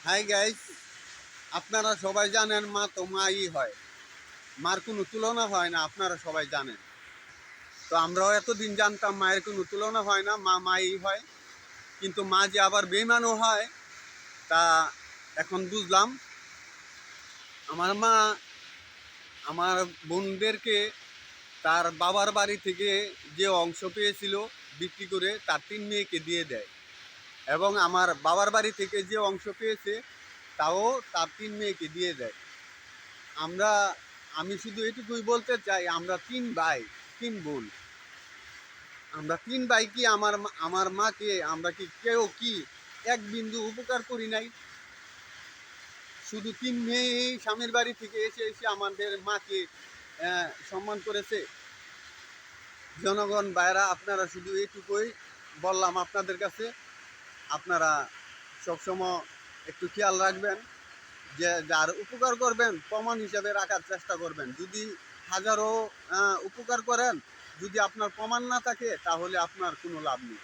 Hi guys, আপনারা সবাই জানেন মা তো মাই হয়। মার কোনো তুলনা হয় না, আপনারা সবাই জানেন। তো আমরাও এতদিন জানতাম মায়ের কোনো তুলনা হয় না, মা মাই হয়। কিন্তু মা যে আবার বেইমানও হয় তা এখন বুঝলাম। আমার মা আমার বোনদেরকে তার বাবার বাড়ি থেকে যে অংশ পেয়েছিল বিক্রি করে তার 3 মেয়েকে দিয়ে দেয়, এবং আমার বাবার বাড়ি থেকে যে অংশ পেয়েছে তাও তার 3 মেয়েকে দিয়ে দেয়। আমরা আমি শুধু এটুকুই বলতে চাই, আমরা 3 ভাই 3 বোন। আমরা 3 ভাই কি আমার মাকে আমরা কি কেউ কি এক বিন্দু উপকার করি নাই? শুধু 3 মেয়েই স্বামীর বাড়ি থেকে এসে এসে আমাদের মাকে সম্মান করেছে। জনগণ ভাইরা, আপনারা শুধু এইটুকুই বললাম আপনাদের কাছে। আপনারা সবসময় একটু খেয়াল রাখবেন যে যার উপকার করবেন প্রমাণ হিসাবে রাখার চেষ্টা করবেন। যদি হাজারো উপকার করেন, যদি আপনার প্রমাণ না থাকে তাহলে আপনার কোনো লাভ নেই।